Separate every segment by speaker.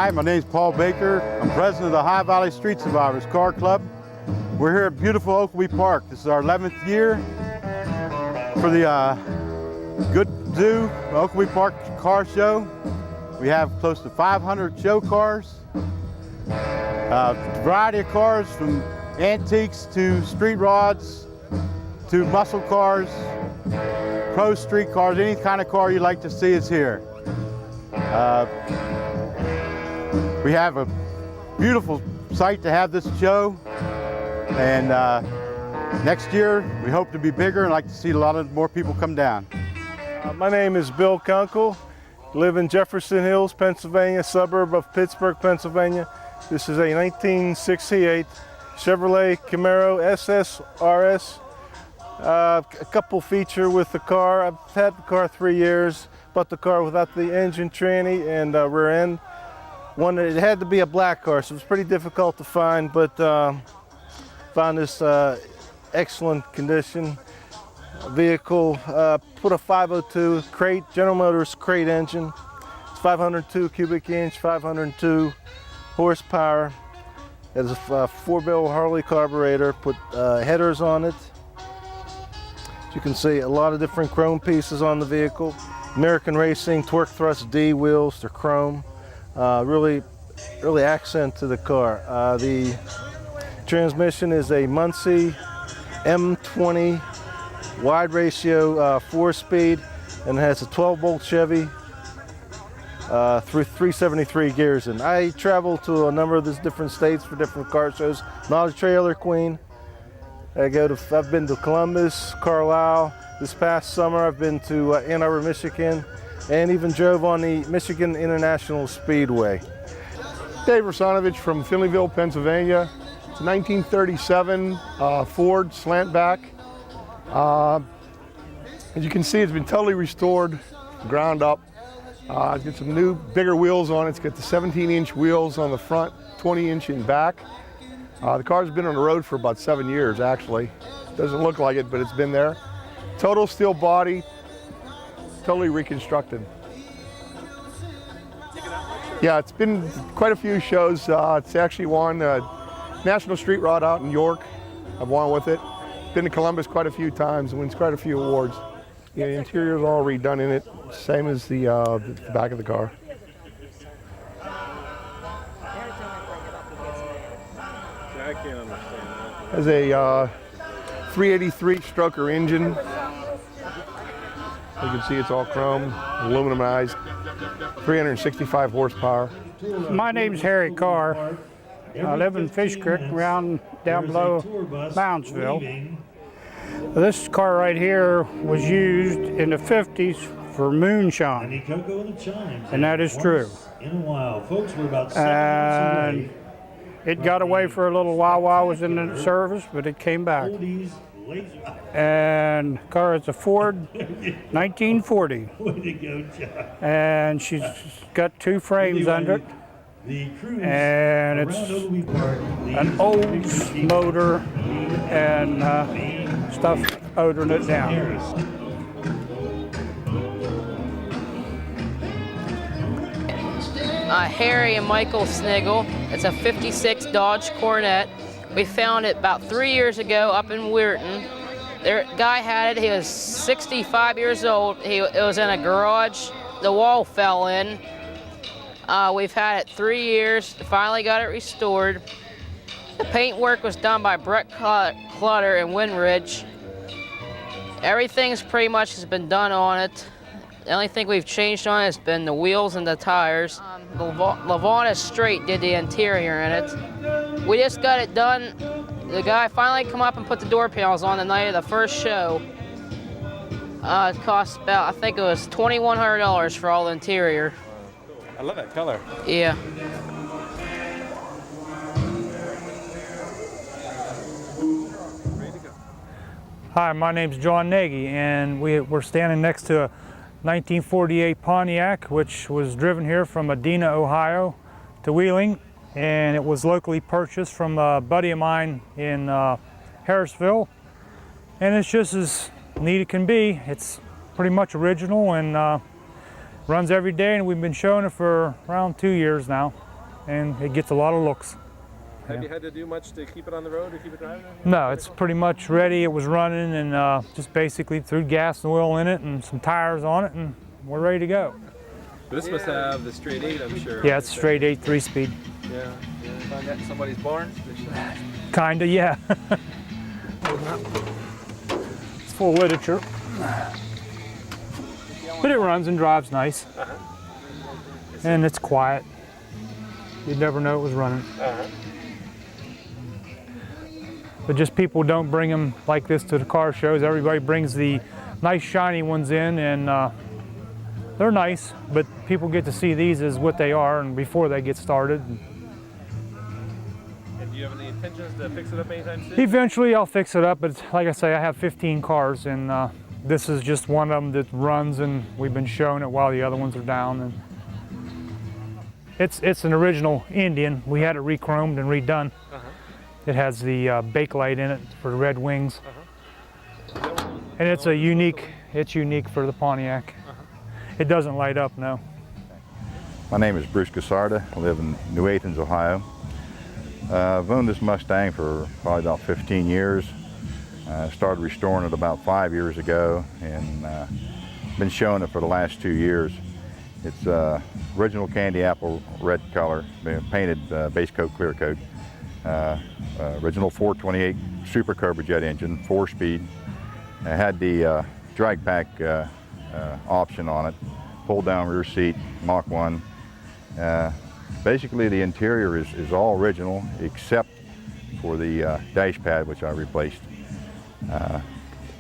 Speaker 1: Hi, my name is Paul Baker. I'm president of the High Valley Street Survivors Car Club. We're here at beautiful Oglebay Park. This is our 11th year for the Good Zoo Oglebay Park Car Show. We have close to 500 show cars, a variety of cars from antiques to street rods to muscle cars, pro street cars. Any kind of car you'd like to see is here. We have a beautiful site to have this show, and next year we hope to be bigger and like to see a lot of more people come down.
Speaker 2: My name is Bill Kunkel. Live in Jefferson Hills, Pennsylvania, suburb of Pittsburgh, Pennsylvania. This is a 1968 Chevrolet Camaro SS RS. A couple feature with the car. I've had the car 3 years. Bought the car without the engine, tranny, and rear end. It had to be a black car, so it was pretty difficult to find, but found this excellent condition vehicle. Put a 502 crate, General Motors crate engine. It's 502 cubic inch, 502 horsepower. It has a 4-barrel Harley carburetor. Put headers on it. As you can see, a lot of different chrome pieces on the vehicle. American Racing Torque Thrust D wheels, they're chrome. Really accent to the car. The transmission is a Muncie M20 wide ratio 4-speed, and it has a 12-bolt Chevy through 373 gears. And I travel to a number of these different states for different car shows. Not a trailer queen. I've been to Columbus, Carlisle. This past summer I've been to Ann Arbor, Michigan, and even drove on the Michigan International Speedway.
Speaker 3: Dave Rasanovich from Finleyville, Pennsylvania. It's a 1937 Ford slantback. As you can see, it's been totally restored, ground up. It's got some new, bigger wheels on it. It's got the 17-inch wheels on the front, 20-inch in back. The car's been on the road for about 7 years, actually. Doesn't look like it, but it's been there. Total steel body, totally reconstructed. Yeah, it's been quite a few shows. It's actually won National Street Rod out in York. I've won with it. Been to Columbus quite a few times and wins quite a few awards. Yeah, the interior is all redone in it, same as the back of the car.
Speaker 2: I can't understand that.
Speaker 3: Has a 383 stroker engine. You can see it's all chrome, aluminumized, 365 horsepower.
Speaker 4: My name's Harry Carr. I live in Fish Creek, down below Moundsville. This car right here was used in the 50s for moonshine, and that is true. And it got away for a little while I was in the service, but it came back. And the car is a Ford 1940. And she's got 2 frames under it. And it's an Olds motor and stuff odering it down.
Speaker 5: Harry and Michael Sniggle. It's a 56 Dodge Coronet. We found it about 3 years ago up in Weirton. Their guy had it. He was 65 years old. It was in a garage. The wall fell in. We've had it 3 years. Finally got it restored. The paint work was done by Brett Clutter and Windridge. Everything's pretty much has been done on it. The only thing we've changed on it has been the wheels and the tires. Lavona Straight did the interior in it. We just got it done. The guy finally come up and put the door panels on the night of the first show. It cost about, I think it was $2,100 for all the interior.
Speaker 2: I love that color.
Speaker 5: Yeah.
Speaker 6: Hi, my name's John Nagy, and we're standing next to a 1948 Pontiac, which was driven here from Medina, Ohio to Wheeling, and it was locally purchased from a buddy of mine in Harrisville, and it's just as neat it can be. It's pretty much original and runs every day, and we've been showing it for around 2 years now. and it gets a lot of looks.
Speaker 7: Have you had to do much to keep it on the road or keep it driving?
Speaker 6: No, it's pretty much ready. It was running, and just basically threw gas and oil in it and some tires on it, and we're ready to go.
Speaker 7: This must have the straight 8, I'm sure.
Speaker 6: Yeah, it's straight 8 3-speed.
Speaker 7: Yeah. Find that in somebody's barn?
Speaker 6: Kinda, yeah. It's full of literature. But it runs and drives nice. And it's quiet. You'd never know it was running. But just people don't bring them like this to the car shows. Everybody brings the nice shiny ones in, and they're nice, but people get to see these as what they are and before they get started.
Speaker 7: And do you have any intentions to fix it up anytime soon?
Speaker 6: Eventually I'll fix it up, but like I say, I have 15 cars, and this is just one of them that runs, and we've been showing it while the other ones are down. And it's an original Indian. We had it re-chromed and redone. It has the Bakelite in it for the red wings. And it's unique for the Pontiac. It doesn't light up, no.
Speaker 8: My name is Bruce Gassarda. I live in New Athens, Ohio. I've owned this Mustang for probably about 15 years. I started restoring it about 5 years ago, and been showing it for the last 2 years. It's original candy apple red color, been painted base coat, clear coat. Original 428 Super Turbojet engine, 4-speed. It had the drag pack option on it, pull down rear seat, Mach 1. Basically the interior is all original except for the dash pad, which I replaced.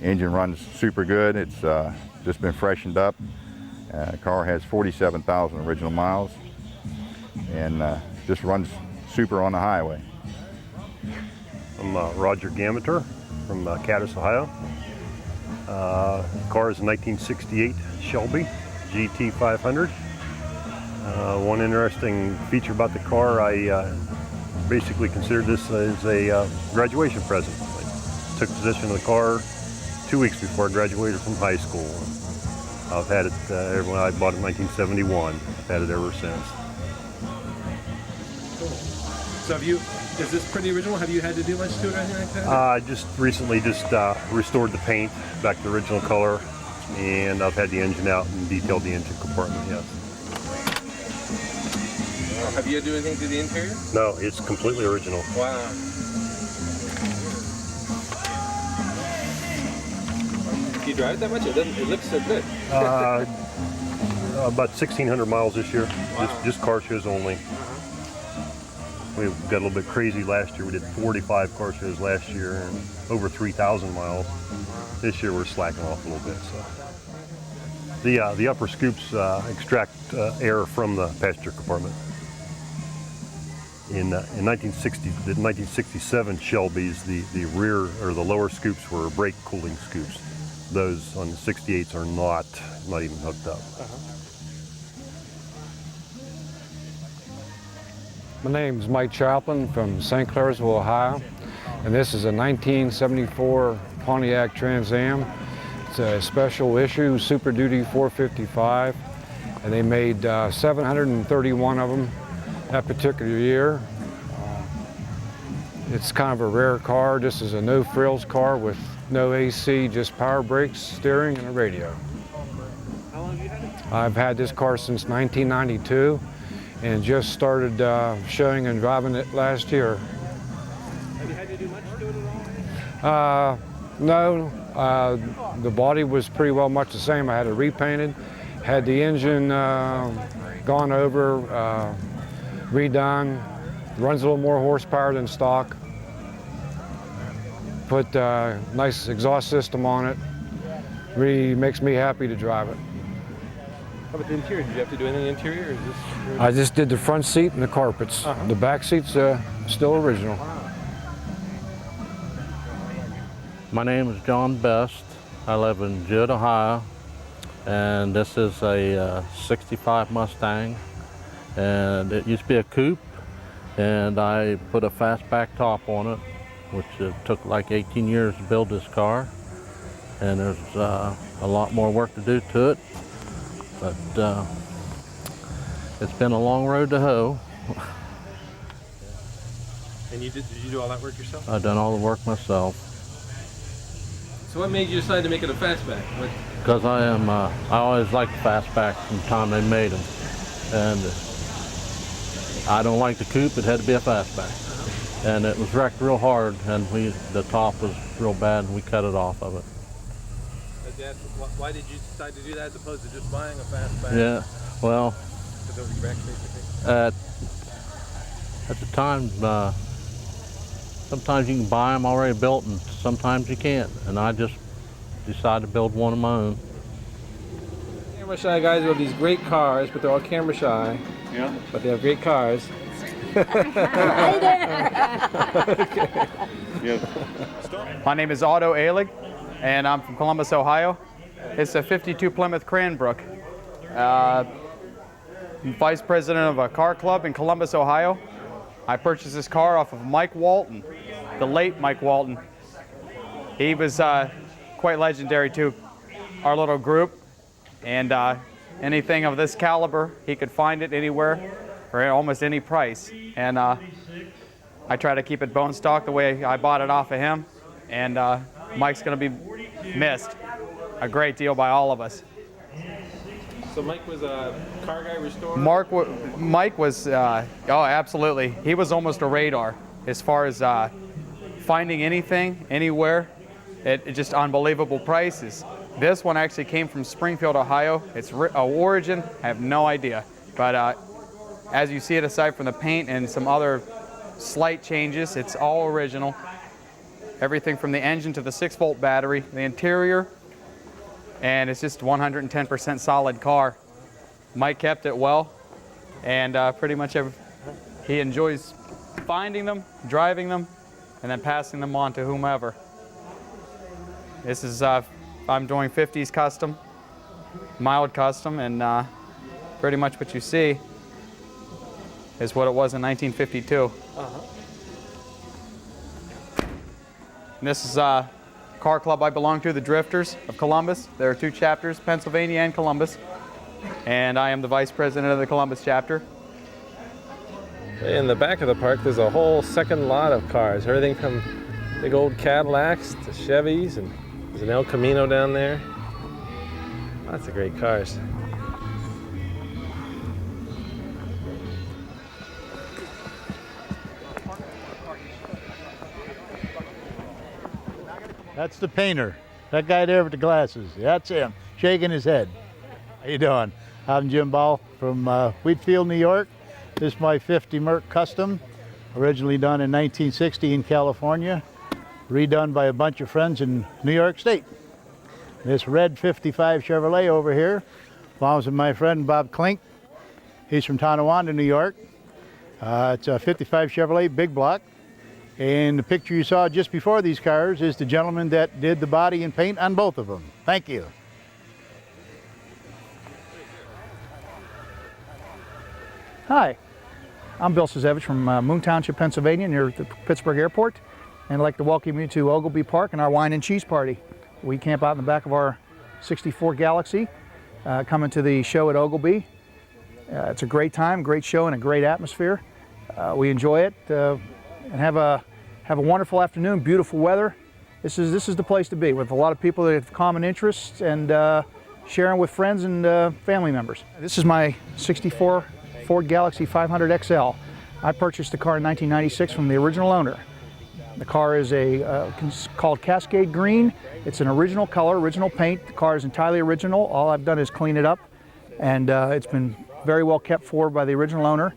Speaker 8: Engine runs super good. It's just been freshened up. The car has 47,000 original miles, and just runs super on the highway.
Speaker 9: I'm Roger Gameter from Cadiz, Ohio. Car is a 1968 Shelby GT 500. One interesting feature about the car, I basically considered this as a graduation present. I took possession of the car 2 weeks before I graduated from high school. I've had it when I bought it in 1971. I've had it ever since.
Speaker 7: So is this pretty original? Have you had to do much to it or anything like that?
Speaker 9: I just recently restored the paint back to the original color, and I've had the engine out and detailed the engine compartment, yes.
Speaker 7: Have you had to do anything to the interior?
Speaker 9: No, it's completely original.
Speaker 7: Wow. Do you drive it that much? It looks so good.
Speaker 9: About 1,600 miles this year, just car shows only. We got a little bit crazy last year. We did 45 car shows last year and over 3,000 miles. This year we're slacking off a little bit. So the upper scoops extract air from the passenger compartment. In 1960, the 1967 Shelbys, the rear or the lower scoops were brake cooling scoops. Those on the 68s are not even hooked up.
Speaker 10: My name is Mike Chaplin from St. Clairsville, Ohio, and this is a 1974 Pontiac Trans Am. It's a special issue Super Duty 455, and they made 731 of them that particular year. It's kind of a rare car. This is a no-frills car with no AC, just power brakes, steering, and a radio.
Speaker 7: How long have you had it?
Speaker 10: I've had this car since 1992. And just started showing and driving it last year.
Speaker 7: Have you had to do much to it at all?
Speaker 10: No, the body was pretty well much the same. I had it repainted, had the engine gone over, redone, runs a little more horsepower than stock. Put a nice exhaust system on it. Really makes me happy to drive it.
Speaker 7: How about the interior? Did you have to do anything in the interior? Or is this
Speaker 10: I just did the front seat and the carpets. The back seat's still original.
Speaker 11: My name is John Best. I live in Judd, Ohio, and this is a 65 Mustang, and it used to be a coupe, and I put a fastback top on it, which it took like 18 years to build this car, and there's a lot more work to do to it. But it's been a long road to hoe.
Speaker 7: And did you do all that work yourself?
Speaker 11: I've done all the work myself.
Speaker 7: So what made you decide to make it a fastback?
Speaker 11: Because I always liked the fastback from the time they made them. And I don't like the coupe, it had to be a fastback. And it was wrecked real hard, and the top was real bad, and we cut it off of it.
Speaker 7: Why did you decide to do that as opposed to just buying a fastback?
Speaker 11: Yeah, well,
Speaker 7: Because it was wrecked, basically?
Speaker 11: at the time, sometimes you can buy them already built, and sometimes you can't. And I just decided to build one of my own.
Speaker 7: Camera shy guys who have these great cars, but they're all camera shy.
Speaker 12: Yeah.
Speaker 7: But they have great cars.
Speaker 12: Hi there.
Speaker 13: My name is Otto Ehlig, and I'm from Columbus, Ohio. It's a 52 Plymouth Cranbrook. I'm vice president of a car club in Columbus, Ohio. I purchased this car off of Mike Walton, the late Mike Walton. He was quite legendary to our little group, and anything of this caliber, he could find it anywhere for almost any price. And I try to keep it bone stock the way I bought it off of him. And Mike's going to be missed a great deal by all of us.
Speaker 7: So Mike was a car guy restorer?
Speaker 13: Mike was, oh, absolutely. He was almost a radar as far as finding anything, anywhere, at just unbelievable prices. This one actually came from Springfield, Ohio. Its origin, I have no idea. But as you see it, aside from the paint and some other slight changes, it's all original. Everything from the engine to the 6-volt battery, the interior, and it's just 110% solid car. Mike kept it well, and pretty much he enjoys finding them, driving them, and then passing them on to whomever. This is, I'm doing 50s custom, mild custom, and pretty much what you see is what it was in 1952. And this is a car club I belong to, the Drifters of Columbus. There are 2 chapters, Pennsylvania and Columbus. And I am the vice president of the Columbus chapter.
Speaker 7: In the back of the park, there's a whole second lot of cars. Everything from big old Cadillacs to Chevys, and there's an El Camino down there. Lots of great cars.
Speaker 14: That's the painter. That guy there with the glasses. That's him, shaking his head. How you doing? I'm Jim Ball from Wheatfield, New York. This is my 50 Merc Custom, originally done in 1960 in California, redone by a bunch of friends in New York State. This red 55 Chevrolet over here belongs to my friend Bob Klink. He's from Tonawanda, New York. It's a 55 Chevrolet big block. And the picture you saw just before these cars is the gentleman that did the body and paint on both of them. Thank you.
Speaker 15: Hi, I'm Bill Szewicz from Moon Township, Pennsylvania, near the Pittsburgh Airport, and I'd like to welcome you to Oglebay Park and our wine and cheese party. We camp out in the back of our 64 Galaxy, coming to the show at Oglebay. It's a great time, great show, and a great atmosphere. We enjoy it and have a wonderful afternoon, beautiful weather. This is the place to be, with a lot of people that have common interests and sharing with friends and family members. This is my 64 Ford Galaxy 500 XL. I purchased the car in 1996 from the original owner. The car is called Cascade Green. It's an original color, original paint. The car is entirely original. All I've done is clean it up, and it's been very well kept for by the original owner.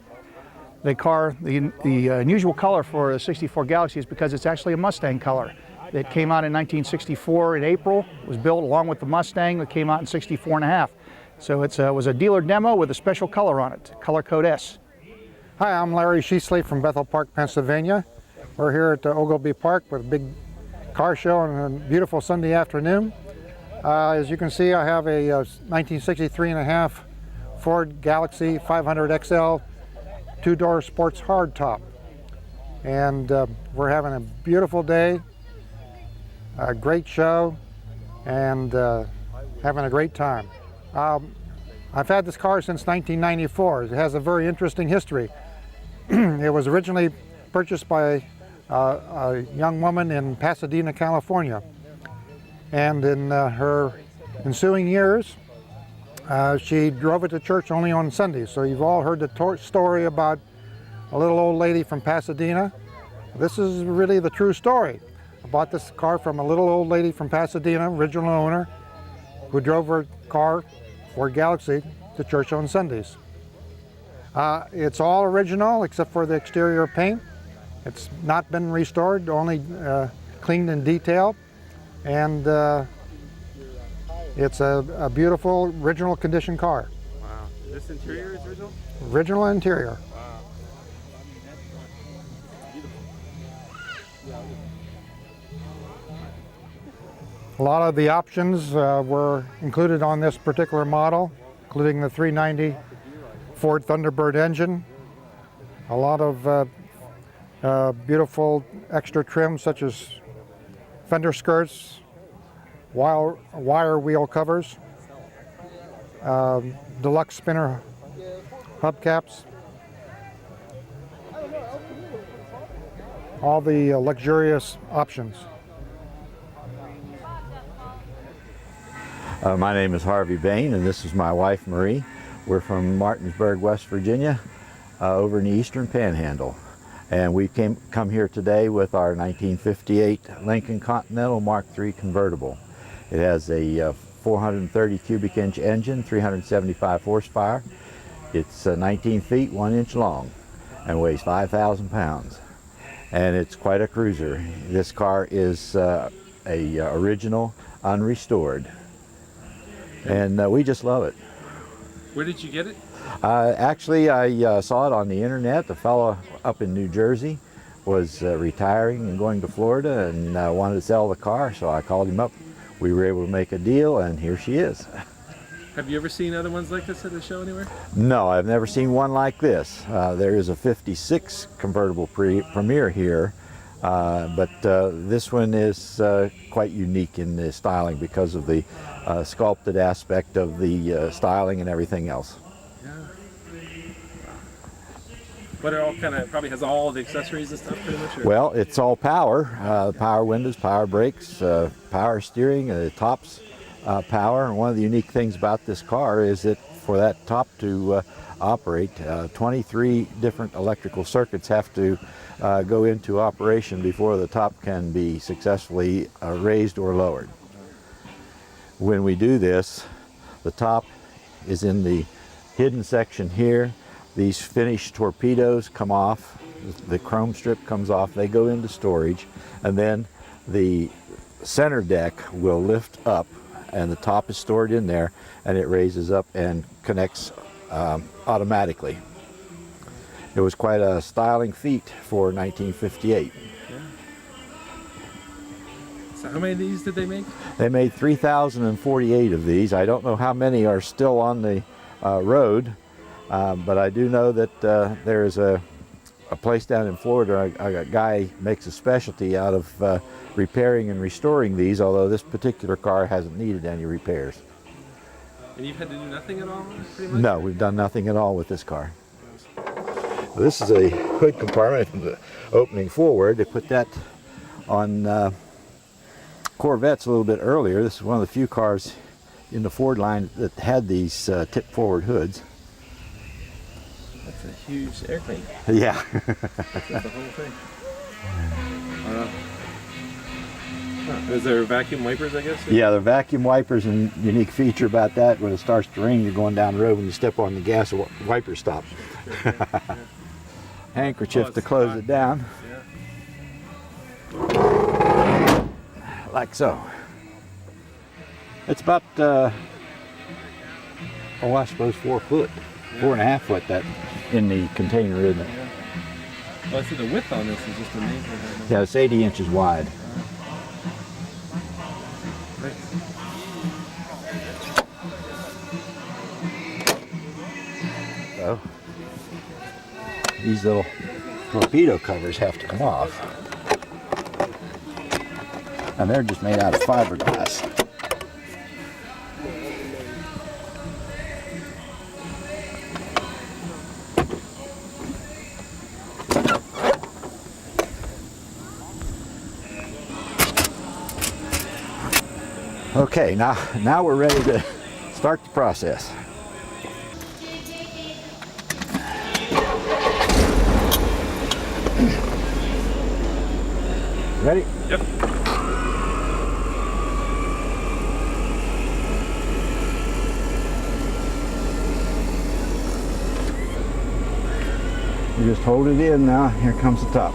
Speaker 15: The car, the unusual color for a 64 Galaxy is because it's actually a Mustang color. It came out in 1964 in April. It was built along with the Mustang that came out in 64 and a half. So it was a dealer demo with a special color on it, color code S.
Speaker 16: Hi, I'm Larry Sheasley from Bethel Park, Pennsylvania. We're here at the Oglebay Park with a big car show on a beautiful Sunday afternoon. As you can see, I have a 1963 and a half Ford Galaxy 500 XL two-door sports hardtop. And we're having a beautiful day, a great show, and having a great time. I've had this car since 1994. It has a very interesting history. It was originally purchased by a young woman in Pasadena, California. And in her ensuing years, she drove it to church only on Sundays. So you've all heard the story about a little old lady from Pasadena. This is really the true story. I bought this car from a little old lady from Pasadena, original owner, who drove her car, Ford Galaxy, to church on Sundays. It's all original except for the exterior paint. It's not been restored, only cleaned and detailed. And it's a beautiful, original condition car.
Speaker 7: Wow. This interior is original?
Speaker 16: Original interior. A lot of the options were included on this particular model, including the 390 Ford Thunderbird engine. A lot of beautiful extra trim such as fender skirts, wire wheel covers, deluxe spinner hubcaps, all the luxurious options.
Speaker 17: My name is Harvey Bain, and this is my wife Marie. We're from Martinsburg, West Virginia, over in the Eastern Panhandle. And we come here today with our 1958 Lincoln Continental Mark III convertible. It has a 430 cubic inch engine, 375 horsepower. It's 19 feet, 1 inch long, and weighs 5,000 pounds. And it's quite a cruiser. This car is original, unrestored. And we just love it.
Speaker 7: Where did you get it?
Speaker 17: Actually, I saw it on the internet. The fellow up in New Jersey was retiring and going to Florida and wanted to sell the car, so I called him up. We were able to make a deal, and here she is.
Speaker 7: Have you ever seen other ones like this at a show anywhere?
Speaker 17: No, I've never seen one like this. There is a 56 convertible Premier here, but this one is quite unique in the styling because of the sculpted aspect of the styling and everything else.
Speaker 7: Yeah. But it all kind of probably has all the accessories and stuff pretty much? Or?
Speaker 17: Well, it's all power. Power windows, power brakes, power steering, the top's power. And one of the unique things about this car is that for that top to operate, 23 different electrical circuits have to go into operation before the top can be successfully raised or lowered. When we do this, the top is in the hidden section here. These finished torpedoes come off, the chrome strip comes off, they go into storage, and then the center deck will lift up and the top is stored in there, and it raises up and connects automatically. It was quite a styling feat for 1958.
Speaker 7: Yeah. So how many of these did they make?
Speaker 17: They made 3,048 of these. I don't know how many are still on the road, but I do know that there is a place down in Florida, a guy makes a specialty out of repairing and restoring these, although this particular car hasn't needed any repairs.
Speaker 7: And you've had to do nothing at all, pretty much?
Speaker 17: No, we've done nothing at all with this car. This is a hood compartment opening forward. They put that on Corvettes a little bit earlier. This is one of the few cars in the Ford line that had these tip forward hoods.
Speaker 7: That's a huge airplane.
Speaker 17: Yeah.
Speaker 7: That's the whole thing. Is there vacuum wipers, I guess? Or?
Speaker 17: Yeah, they're vacuum wipers, and unique feature about that, when it starts to rain, you're going down the road, when you step on the gas, the wiper stops. Handkerchief to close it down.
Speaker 7: Yeah.
Speaker 17: Like so. It's about, I suppose 4 foot, 4.5 foot that in the container, isn't it?
Speaker 7: Yeah. Well, I see the width on this is just amazing.
Speaker 17: Yeah, it's 80 inches wide. So, these little torpedo covers have to come off. And they're just made out of fiberglass. Okay, now we're ready to start the process. Ready?
Speaker 7: Yep.
Speaker 17: You just hold it in now. Here comes the top.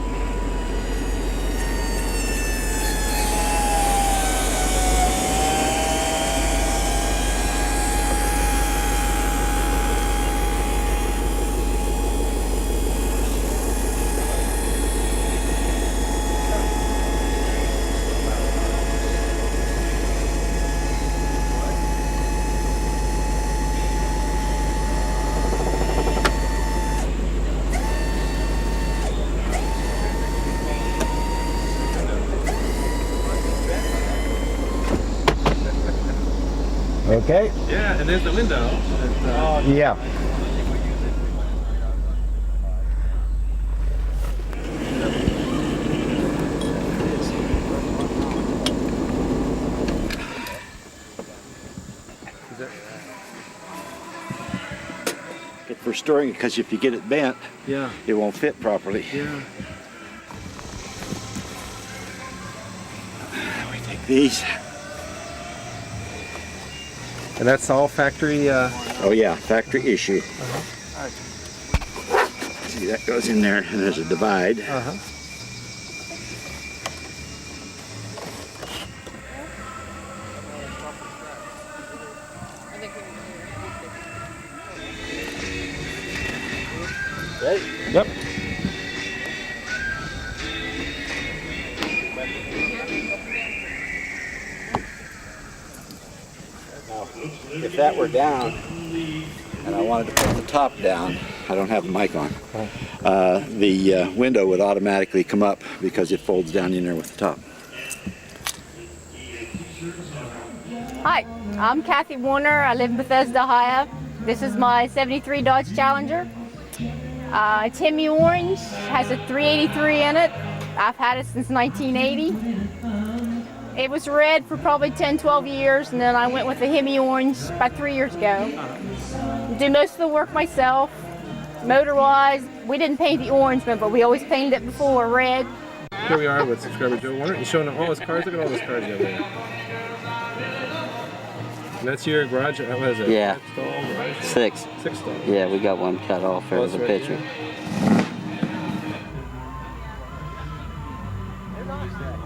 Speaker 17: Okay?
Speaker 7: Yeah, and there's the window.
Speaker 17: Yeah. Good for storing, because if you get it bent,
Speaker 7: Yeah.
Speaker 17: it won't fit properly.
Speaker 7: Yeah.
Speaker 17: We take these.
Speaker 7: And that's all factory.
Speaker 17: Oh yeah, factory issue. See, that goes in there, and there's a divide. Ready?
Speaker 7: Yep.
Speaker 17: If that were down, and I wanted to put the top down, I don't have the mic on, the window would automatically come up because it folds down in there with the top.
Speaker 12: Hi, I'm Kathy Warner. I live in Bethesda, Ohio. This is my 73 Dodge Challenger. It's Hemi Orange, has a 383 in it. I've had it since 1980. It was red for probably 10, 12 years, and then I went with the Hemi Orange about 3 years ago. Do most of the work myself. Motor-wise, we didn't paint the orange, but we always painted it before red.
Speaker 7: Here we are with subscriber Joe Warner. He's showing all his cars. Look at all those cars over there. And that's your garage? What is it?
Speaker 18: Yeah.
Speaker 7: 5 stall garage?
Speaker 18: 6.
Speaker 7: 6 stall.
Speaker 18: Yeah, we got one cut off there as a
Speaker 7: right
Speaker 18: picture.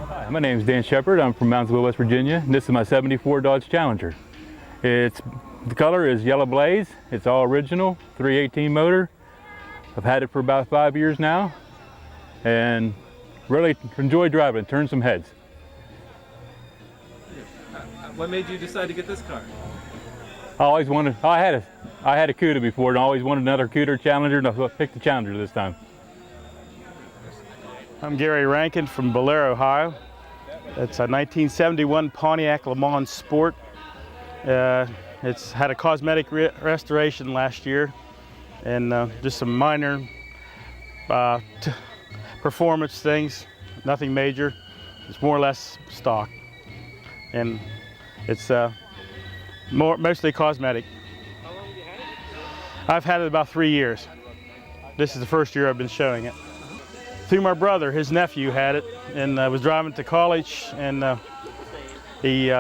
Speaker 19: Hi, my name is Dan Shepard. I'm from Moundsville, West Virginia. And this is my 74 Dodge Challenger. The color is yellow blaze. It's all original, 318 motor. I've had it for about 5 years now, and really enjoy driving it. Turn some heads.
Speaker 7: What made you decide to get this car?
Speaker 19: I always wanted. I had a Cuda before, and I always wanted another Cuda Challenger, and I picked the Challenger this time.
Speaker 20: I'm Gary Rankin from Blair, Ohio. It's a 1971 Pontiac Le Mans Sport. It's had a cosmetic restoration last year, and just some minor performance things, nothing major. It's more or less stock, and it's mostly cosmetic.
Speaker 7: How long have you had it?
Speaker 20: I've had it about 3 years. This is the first year I've been showing it. Through my brother, his nephew had it, and was driving to college, and he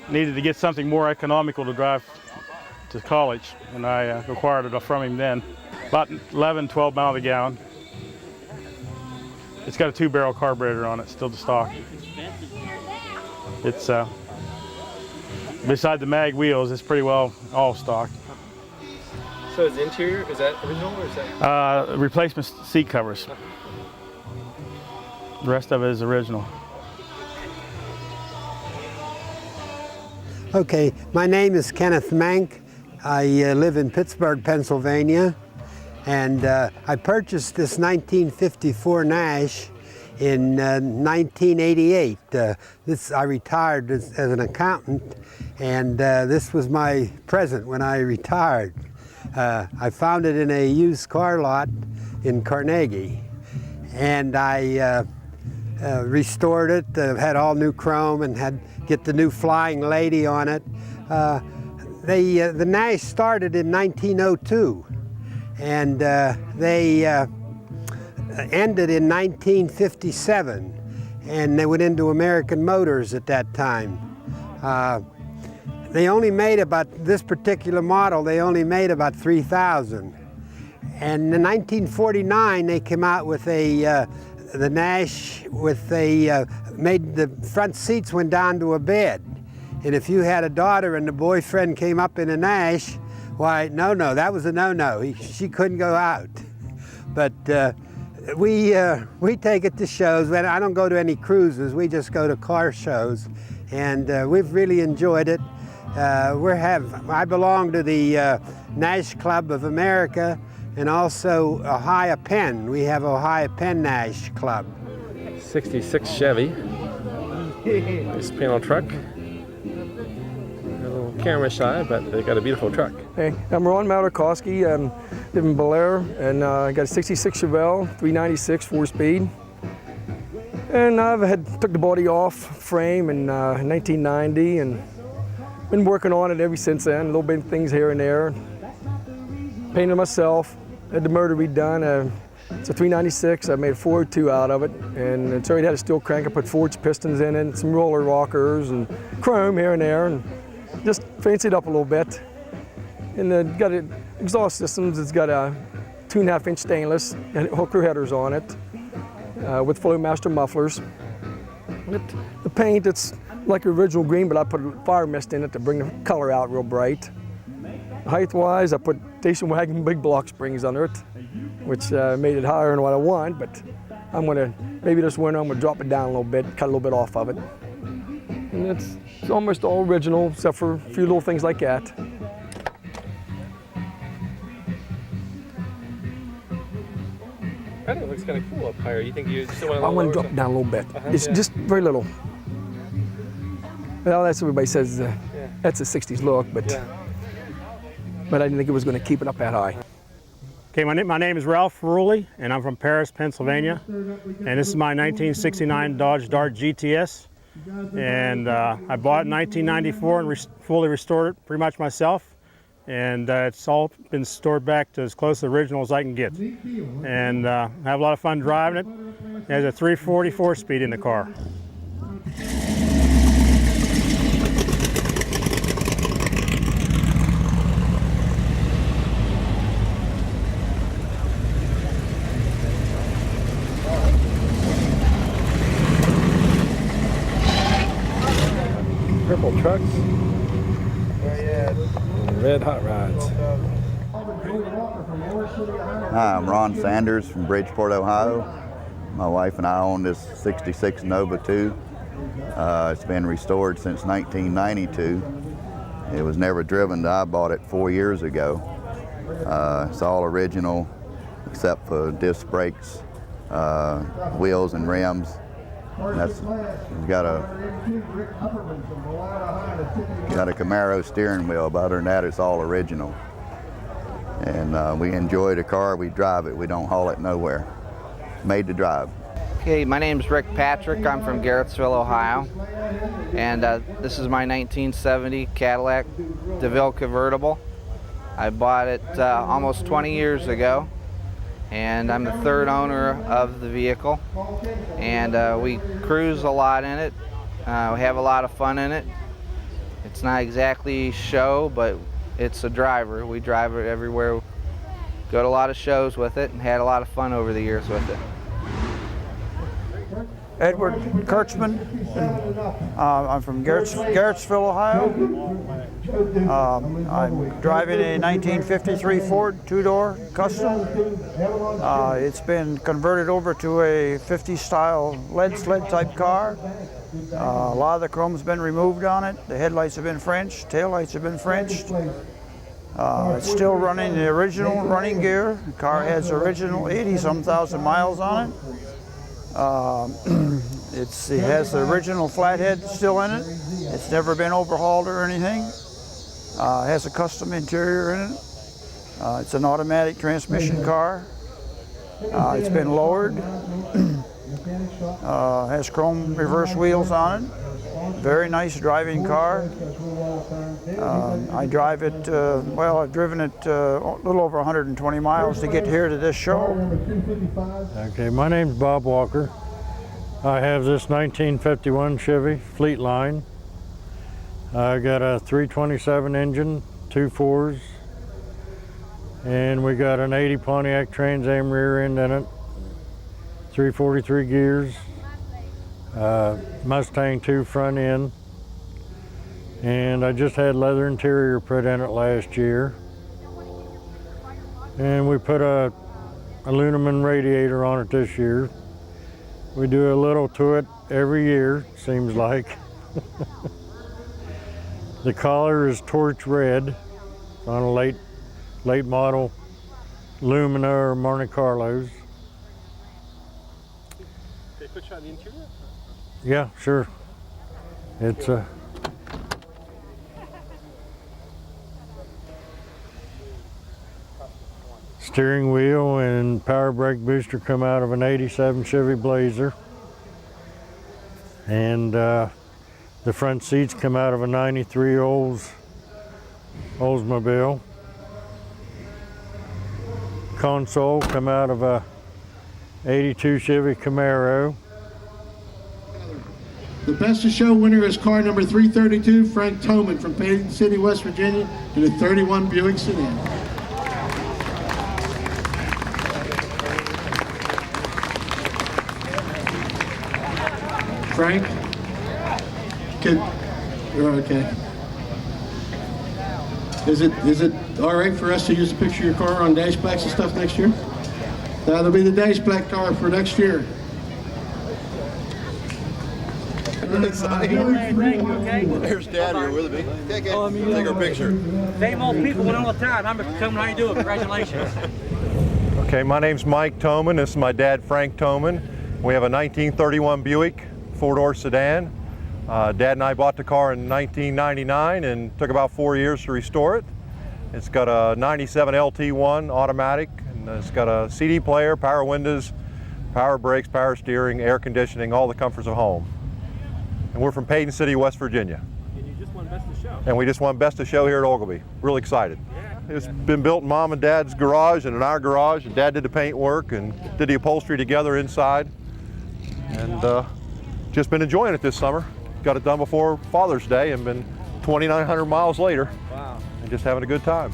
Speaker 20: needed to get something more economical to drive to college, and I acquired it from him then. About 11, 12 miles a gallon. It's got a 2-barrel carburetor on it, still the stock. It's beside the mag wheels, it's pretty well all stock.
Speaker 7: So is the interior, is that original or is that?
Speaker 20: Replacement seat covers. The rest of it is original.
Speaker 21: Okay, my name is Kenneth Mank. I live in Pittsburgh, Pennsylvania, and I purchased this 1954 Nash in 1988. I retired as an accountant, and this was my present when I retired. I found it in a used car lot in Carnegie, and I restored it, had all new chrome and had get the new Flying Lady on it. The Nash started in 1902 and they ended in 1957, and they went into American Motors at that time. They only made about, this particular model, they only made about 3,000. And in 1949, they came out with the Nash with made the front seats went down to a bed. And if you had a daughter and the boyfriend came up in a Nash, why, no, that was a no-no. She couldn't go out. But we take it to shows. I don't go to any cruises. We just go to car shows, and we've really enjoyed it. I belong to the Nash Club of America and also Ohio Penn. We have Ohio Penn Nash Club.
Speaker 7: 66 Chevy. Nice panel truck. A little camera shy, but they got a beautiful truck.
Speaker 1: Hey, I'm Ron Małderkowski. I live in Bel Air, and I got a 66 Chevelle, 396 4-speed. And I've took the body off frame in 1990, and been working on it ever since then. Little bit of things here and there. Painted myself. Had the motor redone. It's a 396. I made a 402 out of it, and it's already had a steel crank. I put forged pistons in it, some roller rockers, and chrome here and there, and just fancied up a little bit. And it got exhaust systems. It's got a 2.5-inch stainless and hooker headers on it with Flowmaster mufflers. The paint, it's like original green, but I put fire mist in it to bring the color out real bright. Height-wise, I put station wagon big block springs under it, which made it higher than what I want, but I'm gonna, maybe this winter I'm gonna drop it down a little bit, cut a little bit off of it. And it's almost all original, except for a few little things like that.
Speaker 7: I think it looks kind of cool up higher. You think you still want to?
Speaker 1: I want to drop it down a little bit. It's just very little. Well, that's what everybody says. That's a 60s look, but I didn't think it was going to keep it up that high.
Speaker 22: Okay, my name is Ralph Ferrulli, and I'm from Paris, Pennsylvania. And this is my 1969 Dodge Dart GTS. And I bought it in 1994 and fully restored it pretty much myself. And it's all been stored back to as close to the original as I can get. And I have a lot of fun driving it. It has a 344 speed in the car.
Speaker 7: Purple trucks. Red hot rods.
Speaker 23: Hi, I'm Ron Sanders from Bridgeport, Ohio. My wife and I own this 66 Nova 2. It's been restored since 1992. It was never driven. I bought it 4 years ago. It's all original except for disc brakes, wheels and rims. It's got a Camaro steering wheel, but other than that, it's all original. And we enjoy the car. We drive it. We don't haul it nowhere. Made to drive.
Speaker 24: Okay, my name is Rick Patrick. I'm from Garrettsville, Ohio. And this is my 1970 Cadillac DeVille convertible. I bought it almost 20 years ago. And I'm the third owner of the vehicle, and we cruise a lot in it. We have a lot of fun in it. It's not exactly show, but it's a driver. We drive it everywhere. Go to a lot of shows with it and had a lot of fun over the years with it.
Speaker 25: Edward Kurtzman. I'm from Garrettsville, Ohio. I'm driving a 1953 Ford two-door Custom. It's been converted over to a 50s style lead sled type car. A lot of the chrome's been removed on it. The headlights have been Frenched, taillights have been Frenched. It's still running the original running gear. The car has original 80-some thousand miles on it. It has the original flathead still in it. It's never been overhauled or anything. It has a custom interior in it. It's an automatic transmission car. It's been lowered. Has chrome reverse wheels on it. Very nice driving car. I drive it, well, I've driven it a little over 120 miles to get here to this show.
Speaker 2: Okay, my name's Bob Walker. I have this 1951 Chevy Fleet Line. I got a 327 engine, 2 4s, and we got an 80 Pontiac Trans Am rear end in it, 343 gears, Mustang 2 front end, and I just had leather interior put in it last year. And we put a aluminum radiator on it this year. We do a little to it every year, seems like. The collar is torch red on a late model Lumina or Monte Carlos.
Speaker 7: They put you on the interior?
Speaker 2: Yeah, sure. It's a steering wheel and power brake booster come out of an 87 Chevy Blazer. And the front seats come out of a 93 Oldsmobile. Console come out of a 82 Chevy Camaro.
Speaker 3: The Best of Show winner is car number 332, Frank Toman from Payne City, West Virginia, in a 31 Buick sedan. Frank? You're okay. Is it all right for us to use a picture of your car on dash blacks and stuff next year? That'll be the dash black car for next year.
Speaker 4: There's Dad here with me. Take a picture.
Speaker 5: Same old people went all the time. I'm coming. How you doing? Congratulations.
Speaker 6: Okay, my name's Mike Toman. This is my dad, Frank Toman. We have a 1931 Buick 4-door sedan. Dad and I bought the car in 1999 and took about 4 years to restore it. It's got a 97 LT1 automatic, and it's got a CD player, power windows, power brakes, power steering, air conditioning, all the comforts of home. And we're from Payne City, West Virginia.
Speaker 7: And you just won Best of Show.
Speaker 6: And we just won Best of Show here at Oglebay. Really excited. Yeah. It's been built in Mom and Dad's garage and in our garage, and Dad did the paint work and did the upholstery together inside. And just been enjoying it this summer. Got it done before Father's Day and been 2,900 miles later.
Speaker 7: Wow.
Speaker 6: And just having a good time.